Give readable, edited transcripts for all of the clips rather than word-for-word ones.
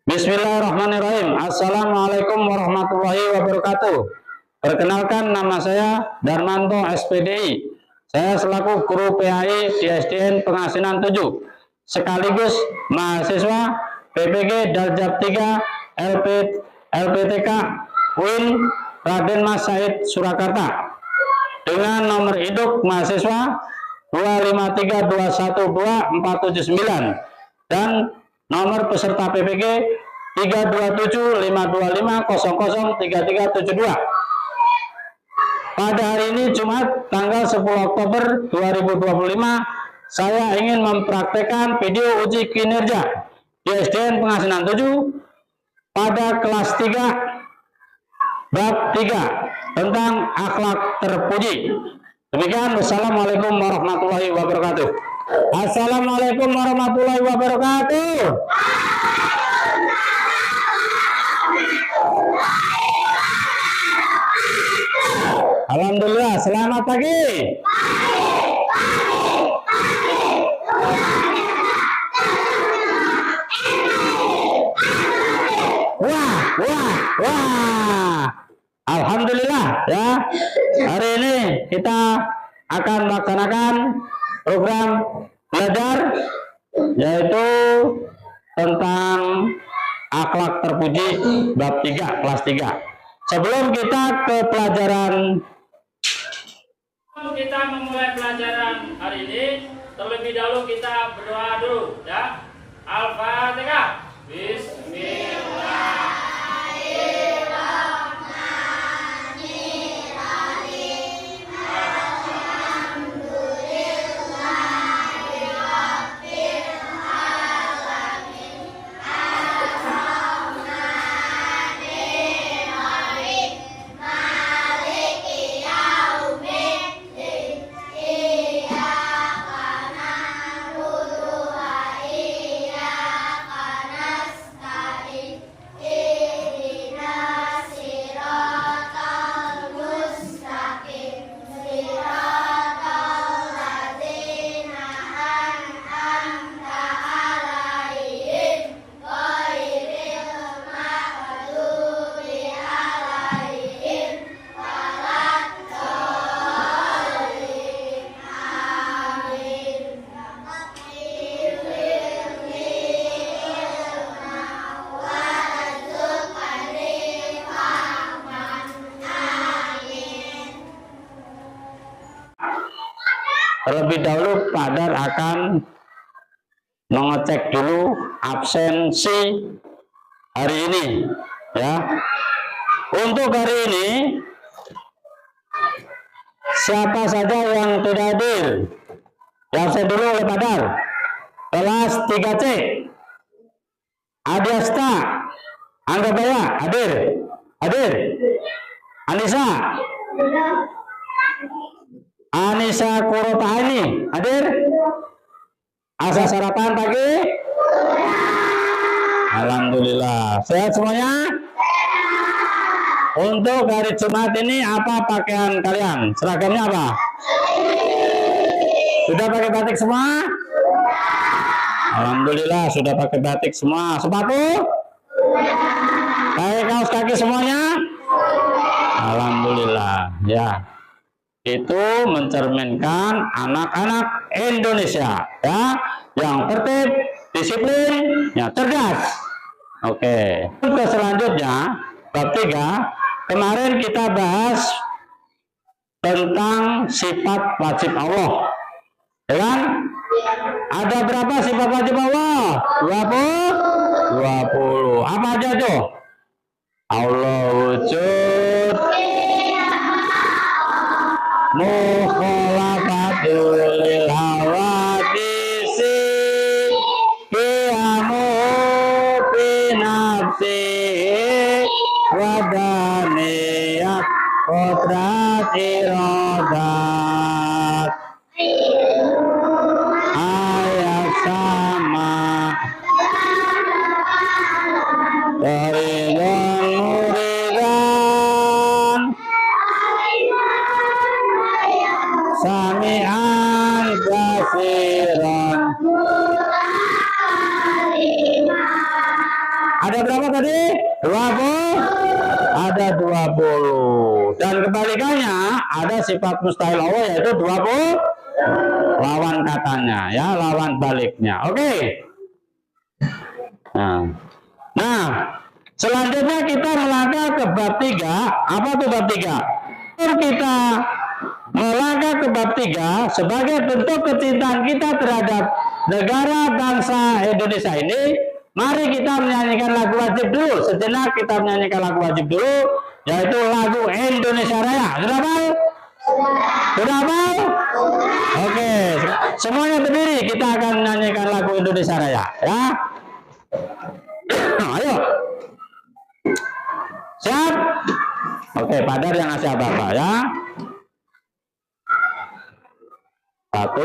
Bismillahirrahmanirrahim. Assalamualaikum warahmatullahi wabarakatuh. Perkenalkan, nama saya Darmanto SPDI. Saya selaku guru PAI di SDN Pengasinan 7, sekaligus mahasiswa PPG Darjat 3 LPTK UIN Raden Mas Said Surakarta dengan nomor induk mahasiswa 253212479 dan nomor peserta PPG 3275250003372. Pada hari ini Jumat tanggal 10 Oktober 2025, saya ingin mempraktekkan video uji kinerja di SDN Pengasinan 7 pada kelas 3 bab 3 tentang akhlak terpuji. Demikian, wassalamualaikum warahmatullahi wabarakatuh. Assalamualaikum warahmatullahi wabarakatuh. Alhamdulillah, selamat pagi. Wah. Alhamdulillah ya. Hari ini kita akan melaksanakan program belajar yaitu tentang akhlak terpuji bab 3 kelas 3. Sebelum kita ke pelajaran, kita memulai pelajaran hari ini, terlebih dahulu kita berdoa dulu ya. Al-Fatihah. Bismillah. terlebih dahulu Pak Dar akan mengecek dulu absensi hari ini ya. Untuk hari ini siapa saja yang tidak hadir diabsen dulu oleh Pak Dar. Kelas 3C Adiasta Anggabaya hadir. Anissa Kurotahani hadir. Asa sarapan pagi? Alhamdulillah. Sehat semuanya? Untuk hari Jumat ini apa pakaian kalian? Seragamnya apa? Sudah pakai batik semua? Alhamdulillah sudah pakai batik semua. Sepatu? Pakai kaos kaki semuanya? Alhamdulillah ya. Itu mencerminkan anak-anak Indonesia ya, yang tertib, disiplin, ya cerdas. Oke. Ke selanjutnya bab 3, kemarin kita bahas tentang sifat wajib Allah. Ya kan? Ada berapa sifat wajib Allah? 20. Apa aja tuh? Allah wujud, mukhalafatul lil hawadisi, qiyamu bi nafsihi wadaniyat qadrat iradat. Ayat sama Ridwan muridan sami'an basiran. Ada berapa tadi? 20. Ada 20. Dan kebalikannya ada sifat mustahil Allah yaitu 20 lawan katanya ya, lawan baliknya. Oke. Nah, selanjutnya kita melangkah ke bab 3. Apa tuh bab 3? Kita melangkah ke bab 3 sebagai bentuk kecintaan kita terhadap negara bangsa Indonesia ini. Mari kita menyanyikan lagu wajib dulu. Sejenak kita menyanyikan lagu wajib dulu, yaitu lagu Indonesia Raya. Sudah hafal? Sudah hafal? Oke, semuanya berdiri. Kita akan menyanyikan lagu Indonesia Raya, ya. Ayo. Siap? Oke, Padar yang ngasih apa-apa ya. 1,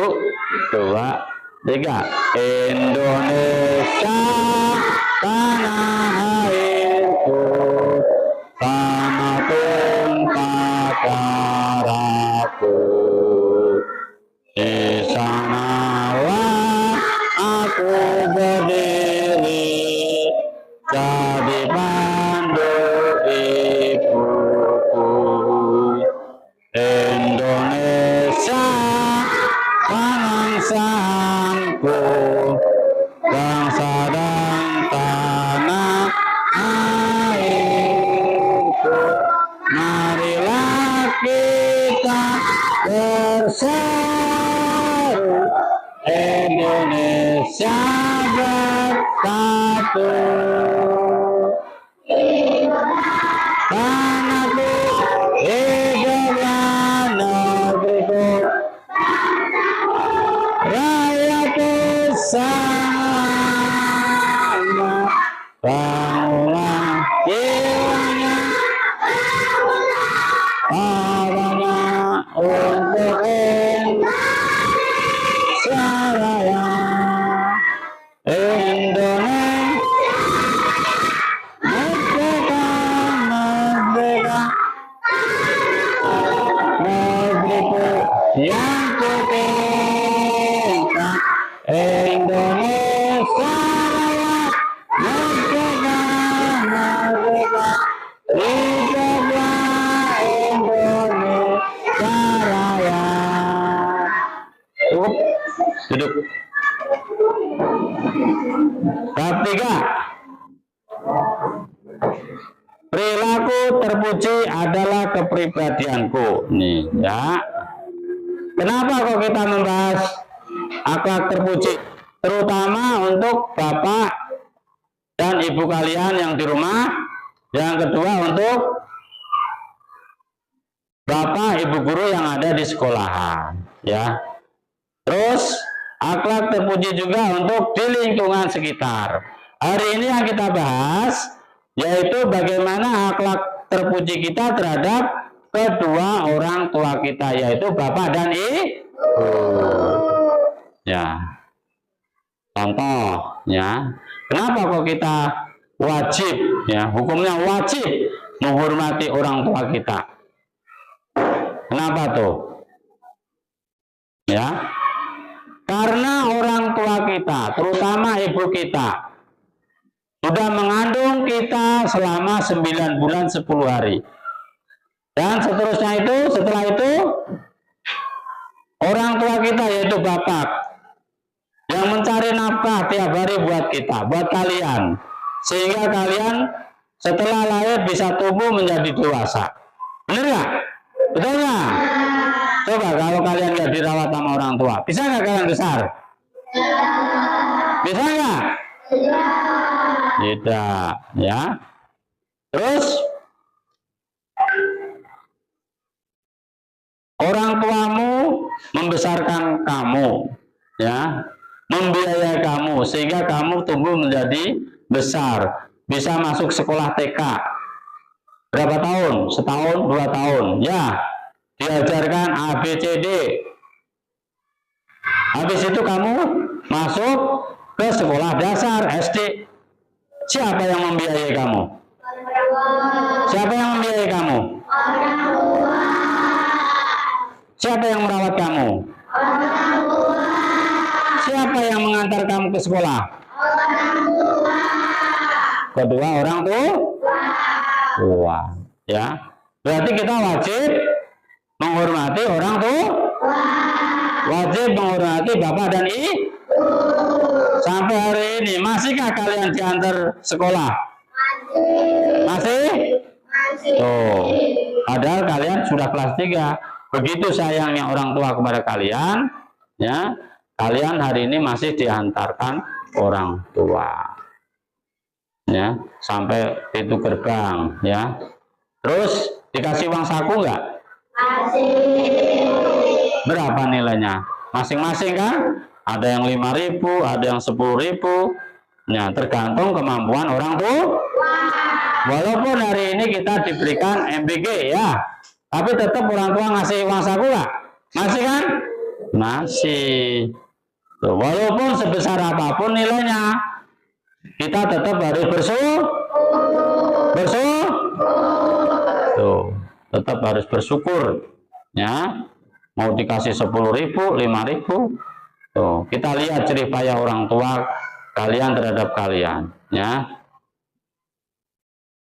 2, 3. Indonesia tanah airku, tanah tumpah darahku. Di sanalah aku berdiri, jadi pandu ibuku. Indonesia bangsaku, bangsa dan tanah airku. Marilah kita bersatu, Indonesia bersatu. Tanahku, hiduplah negeriku, rakyatku sama, bangunlah jiwanya, awalnya untuk Indonesia Raya. Indonesia merdeka, merdeka, negeriku yang kucinta. Indonesia Raya, merdeka, merdeka, hiduplah Indonesia Raya. Cukup, duduk. Bab 3. Perilaku terpuji adalah kepribadianku. Nih ya. Kenapa kok kita membahas akhlak terpuji? Terutama untuk bapak dan ibu kalian yang di rumah. Yang kedua untuk bapak ibu guru yang ada di sekolahan. Ya. Terus akhlak terpuji juga untuk di lingkungan sekitar. Hari ini yang kita bahas yaitu bagaimana akhlak terpuji kita terhadap kedua orang tua kita, yaitu bapak dan ibu. Ya. Contoh ya. Kenapa kok kita wajib ya, hukumnya wajib menghormati orang tua kita? Kenapa tuh? Ya. Karena orang tua kita, terutama ibu kita, sudah mengandung kita selama 9 bulan 10 hari. Dan seterusnya itu, setelah itu, orang tua kita yaitu bapak, yang mencari nafkah tiap hari buat kita, buat kalian. Sehingga kalian setelah lahir bisa tumbuh menjadi dewasa. Benar nggak? Betul nggak? Coba kalau kalian nggak dirawat sama orang tua, bisa nggak kalian besar? Bisa nggak? Tidak, ya. Terus orang tuamu membesarkan kamu, ya, membiayai kamu sehingga kamu tumbuh menjadi besar, bisa masuk sekolah TK. Berapa tahun? Setahun, 2 tahun, ya. Diajarkan ABCD. Habis itu kamu masuk ke sekolah dasar SD. Siapa yang membiayai kamu? Siapa yang membiayai kamu? Siapa yang merawat kamu? Siapa yang mengantar kamu ke sekolah? kedua orang tua. Ya, berarti kita wajib menghormati orang tua, wajib menghormati bapak dan ibu. Sampai hari ini masihkah kalian diantar sekolah? Masih? Tuh, padahal kalian sudah kelas 3. Begitu sayangnya orang tua kepada kalian, ya, kalian hari ini masih diantarkan orang tua, ya, sampai pintu gerbang, ya. Terus dikasih uang saku nggak? Berapa nilainya? Masing-masing kan? Ada yang 5.000, ada yang 10.000. Ya, tergantung kemampuan orang tua. Walaupun hari ini kita diberikan MBG, ya, tapi tetap orang tua ngasih uang saku nggak? Masih kan? Masih. Tuh, walaupun sebesar apapun nilainya, kita tetap harus tuh, tetap harus bersyukur, ya. Mau dikasih 10.000, 5.000, tuh, kita lihat jerih payah orang tua kalian terhadap kalian, ya.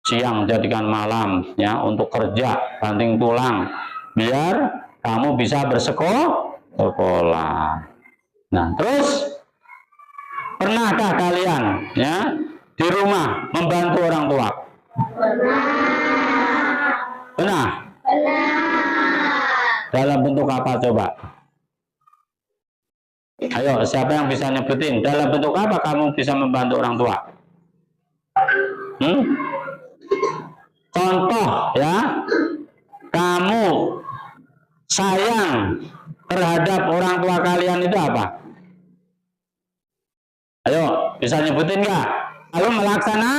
Siang jadikan malam, ya, untuk kerja banting tulang biar kamu bisa bersekolah. Nah, terus pernahkah kalian, ya, di rumah membantu orang tua? Pernah. Dalam bentuk apa coba? Ayo, siapa yang bisa nyebutin? Dalam bentuk apa kamu bisa membantu orang tua? Contoh, ya, kamu sayang terhadap orang tua kalian itu apa? Ayo, bisa nyebutin nggak? Lalu melaksana?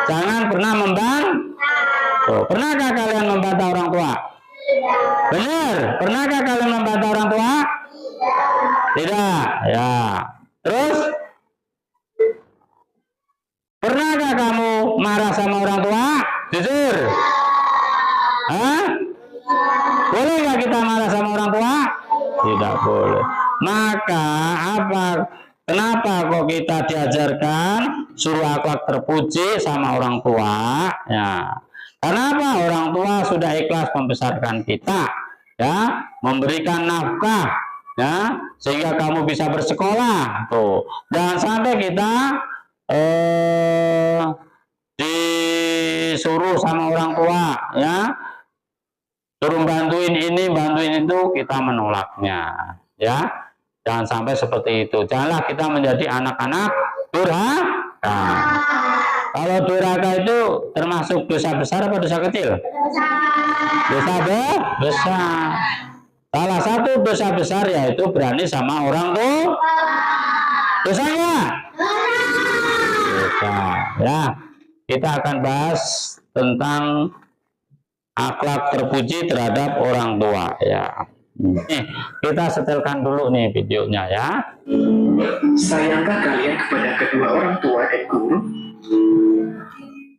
Jangan pernah membantu. Pernahkah kalian membantu orang tua? Benar. Pernahkah kalian membantu orang tua? Tidak. Ya. Terus? Pernahkah kamu marah sama orang tua? Jujur. Hah? Boleh nggak kita marah sama orang tua? Tidak boleh. Maka apa? Kenapa kok kita diajarkan suruh akhlak terpuji sama orang tua? Ya. Kenapa? Orang tua sudah ikhlas membesarkan kita, ya, memberikan nafkah, ya, sehingga kamu bisa bersekolah. Tuh, jangan sampai kita disuruh sama orang tua, ya, suruh bantuin ini, bantuin itu, kita menolaknya, ya. Jangan sampai seperti itu. Janganlah kita menjadi anak-anak durhaka. Kalau durhaka itu termasuk dosa besar apa dosa kecil? Dosa besar. Salah satu dosa besar yaitu berani sama orang tua. Dosanya? Dosa. Ya, kita akan bahas tentang akhlak terpuji terhadap orang tua. Ya. Nih, kita setelkan dulu nih videonya, ya. Sayangkah kalian kepada kedua orang tua dan guru?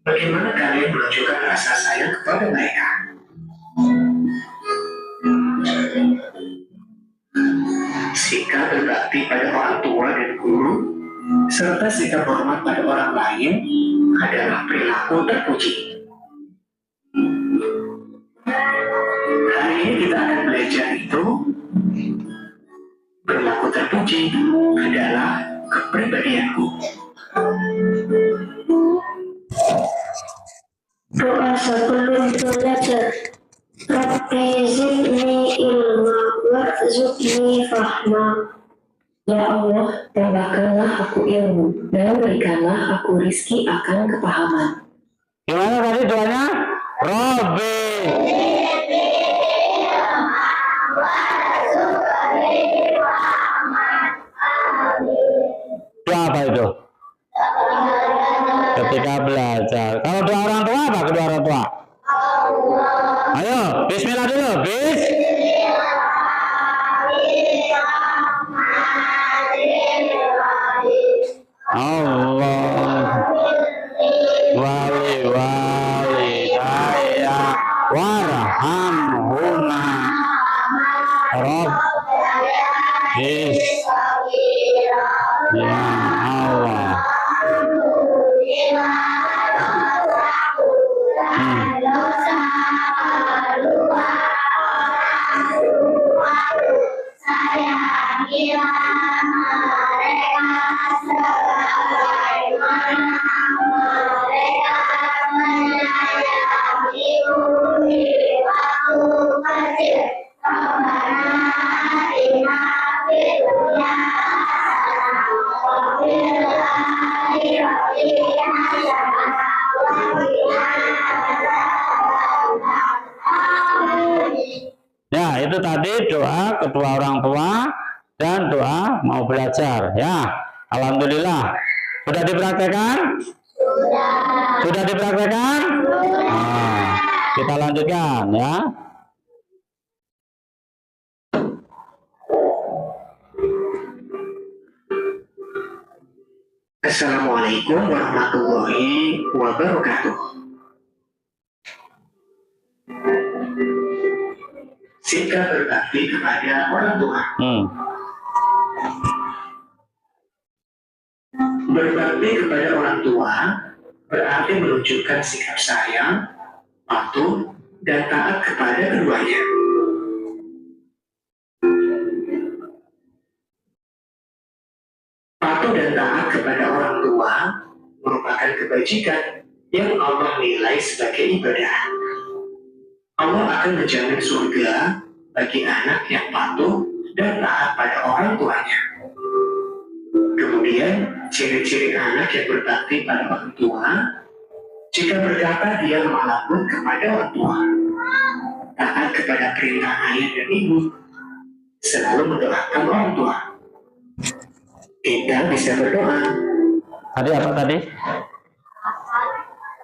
Bagaimana kalian menunjukkan rasa sayang kepada mereka? Sikap berbakti pada orang tua dan guru, serta sikap hormat pada orang lain adalah perilaku terpuji. Hari ini kita akan belajar itu. Perilaku terpuji adalah kepribadianku. Doa sebelum belajar. Rabbi zidni ilma warzuqni fahma. Ya Allah, tambahkanlah aku ilmu dan berikanlah aku rizki akan kepahaman. Gimana tadi doanya? Rabbi. Doa apa itu? Ketika belajar. Kalau doa orang tua apa? Kedua orang tua. Ayo, bismillah dulu. Allah wali daya warhamhuma Rabbis. Ya Allah. itu tadi doa kedua orang tua dan doa mau belajar. Ya, alhamdulillah. Sudah dipraktekkan? Sudah dipraktekkan? Nah, kita lanjutkan ya. Assalamualaikum warahmatullahi wabarakatuh. Sikap berbakti kepada orang tua. Berbakti kepada orang tua berarti menunjukkan sikap sayang, patuh, dan taat kepada keduanya. Patuh dan taat kepada orang tua merupakan kebajikan yang Allah nilai sebagai ibadah. Allah akan menjamin surga bagi anak yang patuh dan taat pada orang tuanya. Kemudian, ciri-ciri anak yang berbakti pada orang tua, jika berkata dia lemah lembut kepada orang tua, taat kepada perintah ayah dan ibu, selalu mendoakan orang tua. Kita bisa berdoa. Tadi apa tadi?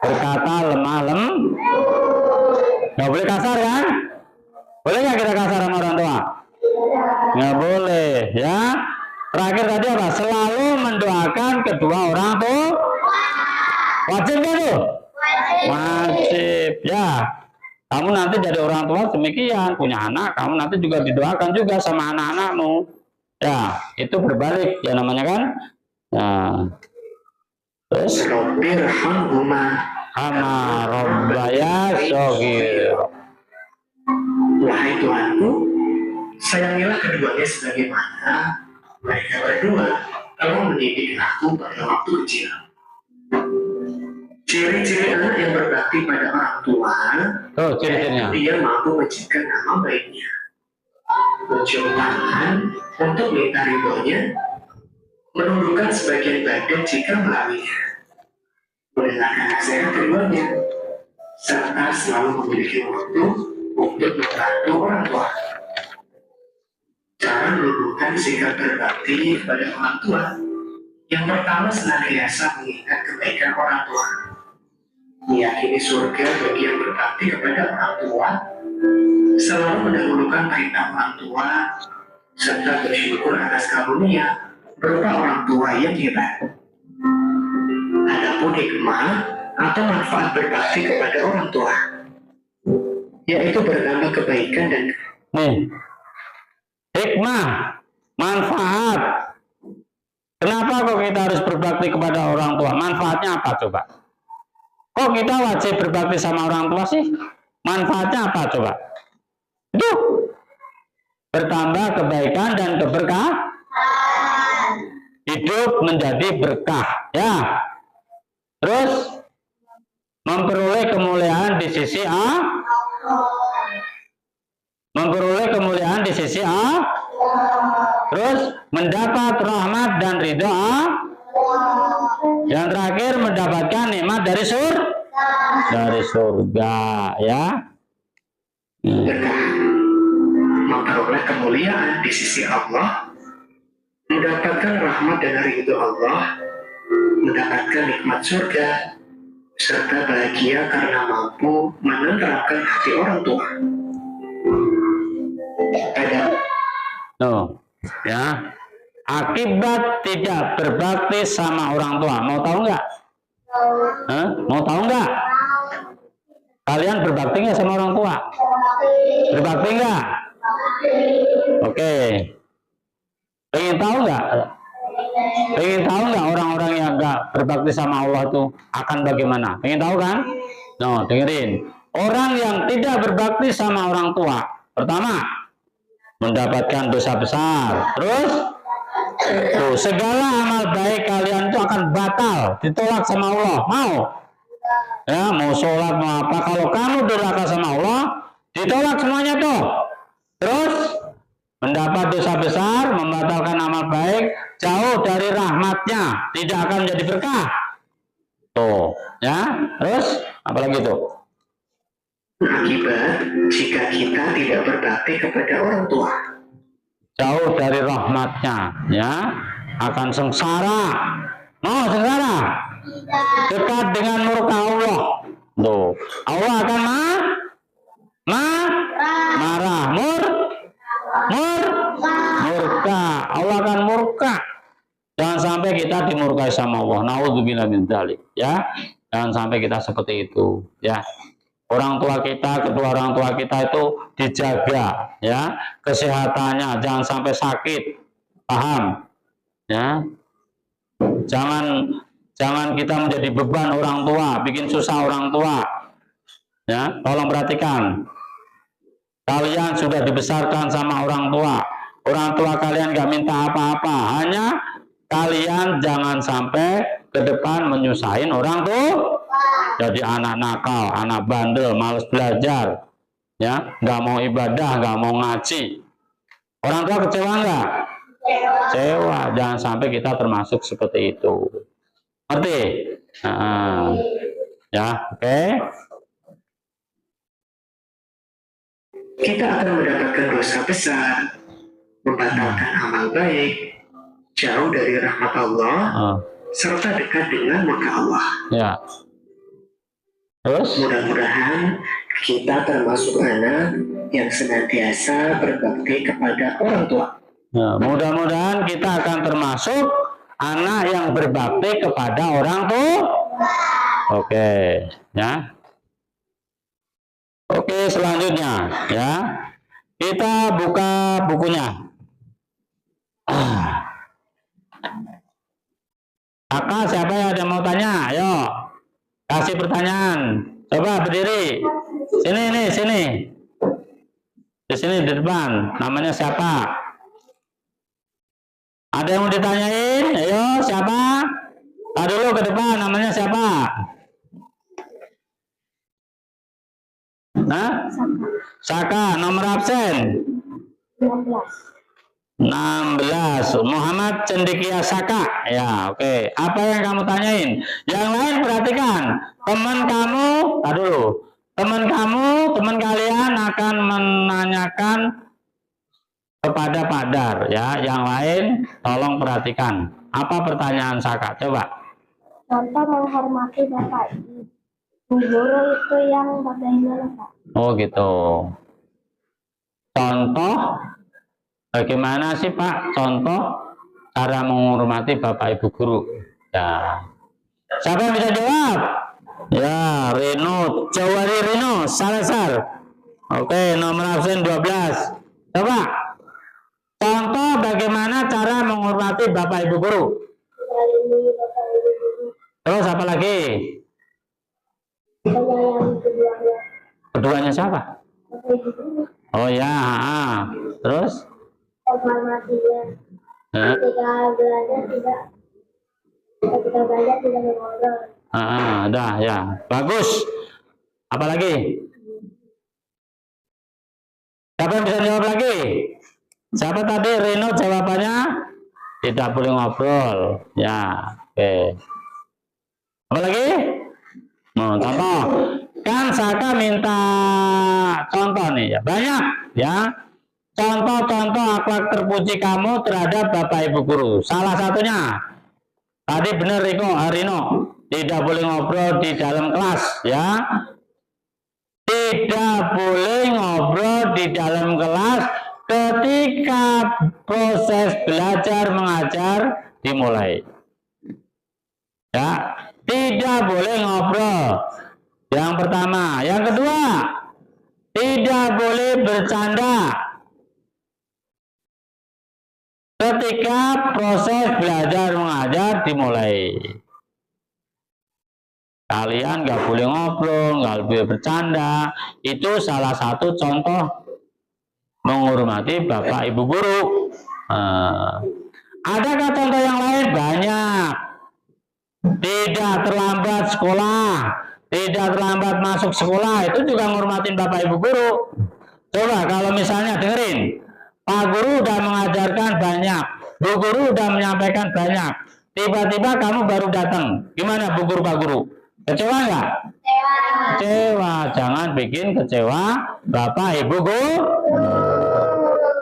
Berkata lemah lembut. Nggak boleh kasar kan? Boleh nggak kita kasar sama orang tua? Nggak boleh ya. Terakhir tadi apa? Selalu mendoakan kedua orang tua. Wajib kan tuh? Wajib ya. Kamu nanti jadi orang tua demikian, punya anak, kamu nanti juga didoakan juga sama anak-anakmu. Ya, itu berbalik ya namanya kan. Nah, terus Rabbirhamhuma ama rabbaya shogir. Wahai Tuhanku, sayangilah keduanya sebagaimana mereka berdua telah mendidik aku pada waktu kecil. Ciri-ciri anak yang berbakti pada orang tua, Ciri-cirinya. dia mampu mencegah nama baiknya, mencium tangan untuk minta ridhonya, menundukkan sebagian badan jika melalainya, mendengarkan nasihat keduanya, serta selalu memiliki waktu untuk membantu orang tua. Cara menunjukkan sikap berbakti kepada orang tua. Yang pertama, senantiasa mengingat kebaikan orang tua. Meyakini surga bagi yang berbakti kepada orang tua, selalu mendahulukan perintah orang tua, serta bersyukur atas karunia berupa orang tua yang hebat. Adapun hikmah atau manfaat berbakti kepada orang tua, yaitu bernambah kebaikan dan Nih, hikmah, manfaat. Kenapa kok kita harus berbakti kepada orang tua? Manfaatnya apa coba? Kok kita wajib berbakti sama orang tua sih? Manfaatnya apa coba? Itu bertambah kebaikan dan keberkahan. Hidup menjadi berkah, ya. Terus memperoleh kemuliaan di sisi A. Memperoleh kemuliaan di sisi A. Terus mendapat rahmat dan ridho A. Yang terakhir mendapatkan nikmat dari surga, ya. berkah, memperoleh kemuliaan di sisi Allah, mendapatkan rahmat dan ridho Allah, mendapatkan nikmat surga, serta bahagia karena mampu menenteramkan hati orang tua. Ada Ya, akibat tidak berbakti sama orang tua, mau tahu nggak? Mau tahu nggak? Kalian berbakti nggak sama orang tua? Berbakti nggak? Oke. Pengen tahu nggak? Pengen tahu nggak orang-orang yang nggak berbakti sama Allah itu akan bagaimana? Pengen tahu kan? Dengerin. Orang yang tidak berbakti sama orang tua, pertama mendapatkan dosa besar. Terus segala amal baik kalian itu akan batal, ditolak sama Allah. Mau? Ya, mau sholat, mau apa? Kalau kamu durhaka sama Allah, ditolak semuanya tuh. Terus mendapat dosa besar, membatalkan amal baik, jauh dari rahmatnya, tidak akan menjadi berkah. Tuh, ya. Terus apalagi tuh? Akibat jika kita tidak berbakti kepada orang tua. Jauh dari rahmatnya, ya, akan sengsara. Mau sengsara? Dekat dengan murka Allah. Tuh, Allah akan marah. Murka. Allah akan murka. Jangan sampai kita dimurkai sama Allah. Nauzubillah min dzalik, ya. Jangan sampai kita seperti itu, ya. Orang tua kita, kedua orang tua kita itu dijaga, ya, kesehatannya, jangan sampai sakit, paham, ya. Jangan kita menjadi beban orang tua, bikin susah orang tua, ya. Tolong perhatikan, kalian sudah dibesarkan sama orang tua kalian gak minta apa-apa, hanya kalian jangan sampai ke depan menyusahin orang tua. Jadi anak nakal, anak bandel, males belajar, ya, nggak mau ibadah, nggak mau ngaji. Orang tua kecewa nggak? Kecewa. Jangan sampai kita termasuk seperti itu. Ngerti? Ya, oke. Kita akan mendapatkan dosa besar, membatalkan amal baik, jauh dari rahmat Allah, serta dekat dengan murka Allah. Ya. Terus? Mudah-mudahan kita termasuk anak yang senantiasa berbakti kepada orang tua. Nah, mudah-mudahan kita akan termasuk anak yang berbakti kepada orang tua. Oke, ya. Oke, selanjutnya, ya. Kita buka bukunya. Kakak, siapa yang ada mau tanya? Ayo. Kasih pertanyaan. Coba berdiri. Sini. Di sini di depan. Namanya siapa? Ada yang mau ditanyain? Ayo, siapa? Tahan dulu ke depan. Namanya siapa? Nah? Saka. Nomor absen? 16. Muhammad Cendikia Saka. Ya, oke. Apa yang kamu tanyain? Yang lain perhatikan. Teman kamu, dulu. Teman kalian akan menanyakan kepada Pak Dar, ya. Yang lain tolong perhatikan. Apa pertanyaan Saka? Coba. Contoh menghormati Bapak Ibu guru itu yang bagaimana, Pak? Oh, gitu. Contoh bagaimana sih, Pak? Contoh cara menghormati Bapak Ibu guru. Ya. Siapa yang bisa jawab? Ya, Rino. Jauh dari Rino. Salazar. Oke, nomor absen 12. Coba. Contoh bagaimana cara menghormati Bapak Ibu guru. Terus apa lagi? Keduanya siapa? Oh ya. Terus? Menghormatinya. Ketika belajar tidak mengobrol. Dah ya, bagus. Apa lagi? Siapa yang bisa jawab lagi? Siapa tadi? Rino jawabannya tidak boleh ngobrol. Ya, oke. Apa lagi? Contoh. Kan Saka minta contoh nih ya, banyak ya. Contoh-contoh akhlak terpuji kamu terhadap Bapak Ibu guru. Salah satunya tadi benar Rino, tidak boleh ngobrol di dalam kelas, ya. Tidak boleh ngobrol di dalam kelas ketika proses belajar mengajar dimulai. Ya, tidak boleh ngobrol. Yang pertama, yang kedua, tidak boleh bercanda ketika proses belajar mengajar dimulai. Kalian nggak boleh ngobrol, nggak boleh bercanda. Itu salah satu contoh menghormati Bapak Ibu guru. Adakah contoh yang lain? Banyak. Tidak terlambat sekolah, tidak terlambat masuk sekolah, itu juga menghormatin Bapak Ibu guru. Coba kalau misalnya dengerin, Pak Guru udah mengajarkan banyak, Bu Guru udah menyampaikan banyak, tiba-tiba kamu baru datang, gimana Bu Guru, Pak Guru? Kecewa nggak? Kecewa. Jangan bikin kecewa bapak ibu guru.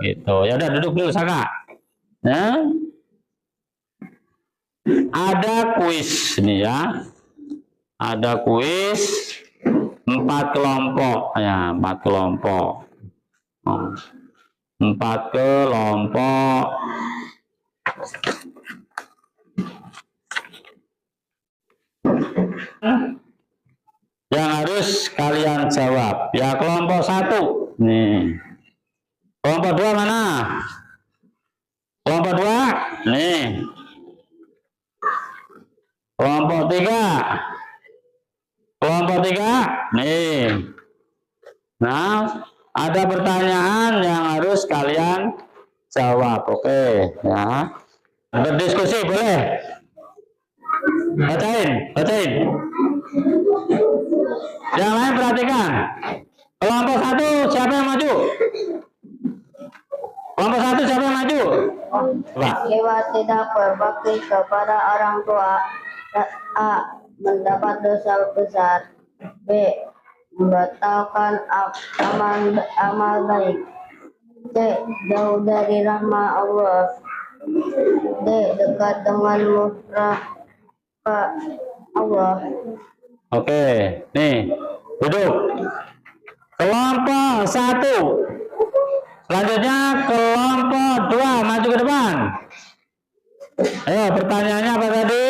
Gitu. Ya udah duduk dulu Saka. Ya. Ada kuis nih ya. Ada kuis 4 kelompok ya, 4 kelompok. 4 kelompok. Yang harus kalian jawab. Ya kelompok 1. Nih. Kelompok 2 mana? Kelompok 2. Nih. Kelompok 3. Kelompok 3. Nih. Nah, ada pertanyaan yang harus kalian jawab. Oke, ya. Berdiskusi boleh? Bacain. Yang lain perhatikan. Kelompok 1 siapa yang maju? Kelompok 1 siapa yang maju? Coba. Lewat tidak berbakti kepada orang tua. A. Mendapat dosa besar. B. Membatalkan amal baik. C. Jauh dari rahmat Allah. D. Dekat dengan murka Allah. Oke, nih duduk. Kelompok 1. Selanjutnya kelompok 2 maju ke depan. Ayo, pertanyaannya apa tadi?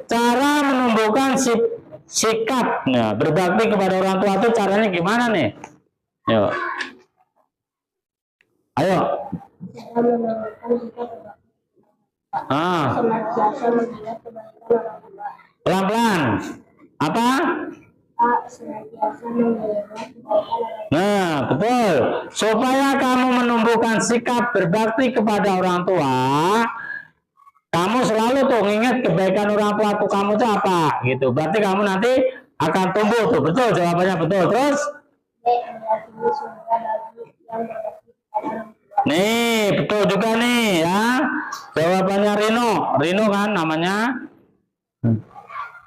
Cara menumbuhkan sikap berbakti kepada orang tua itu caranya gimana nih? Yuk. Ayo. Senantiasa mengingat kebaikan orang tua. Pelan-pelan. Apa? A. Senantiasa mengingat kebaikan orang tua. Nah, betul. Supaya kamu menumbuhkan sikap berbakti kepada orang tua, kamu selalu tuh nginget kebaikan orang tua tuh kamu tuh apa gitu. Berarti kamu nanti akan tumbuh tuh. Betul jawabannya betul. Terus? B. Meyakini surga bagi yang berbakti kepada orang tua. Nih, betul juga nih ya. Jawabannya Rino. Rino kan namanya.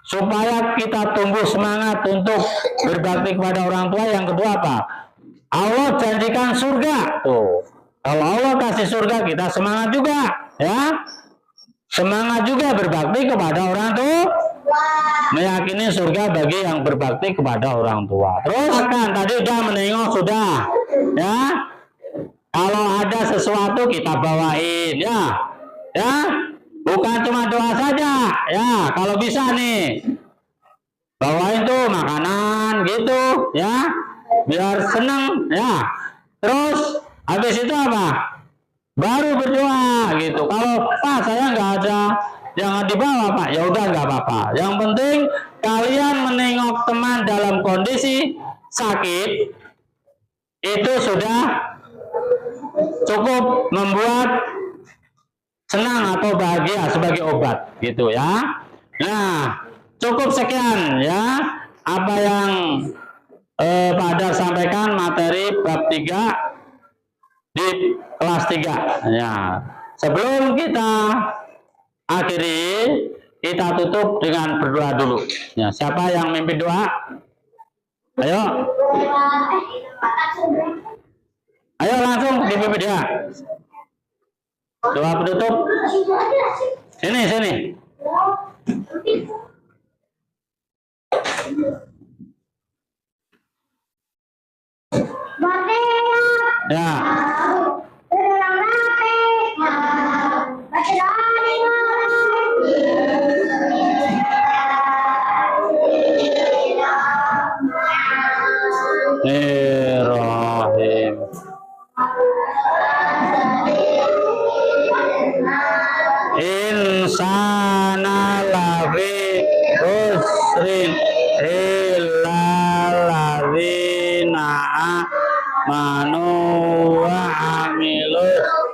Supaya kita tumbuh semangat untuk berbakti kepada orang tua, yang kedua apa? Allah janjikan surga. Tuh. Kalau Allah kasih surga, kita semangat juga, ya. Semangat juga berbakti kepada orang tua. Meyakini surga bagi yang berbakti kepada orang tua. Terus kan tadi udah menengok sudah, ya. Kalau ada sesuatu kita bawain, ya. Ya. Bukan cuma doa saja, ya. Kalau bisa nih, bawain tuh makanan gitu, ya. Biar seneng, ya. Terus habis itu apa? Baru berdoa gitu. Kalau Pak saya nggak ada, jangan dibawa Pak. Ya udah nggak apa-apa. Yang penting kalian menengok teman dalam kondisi sakit itu sudah cukup membuat senang atau bahagia sebagai obat gitu ya. Nah, cukup sekian ya apa yang Pak Dar sampaikan materi bab 3 di kelas 3 ya. Sebelum kita akhiri, kita tutup dengan berdoa dulu ya. Siapa yang mimpin doa? Ayo langsung dipimpin ya. Doa penutup. Sini. Ya. Bismillahirrahmanirrahim. Insana lafi usrin illa ladzina amanu wa amilus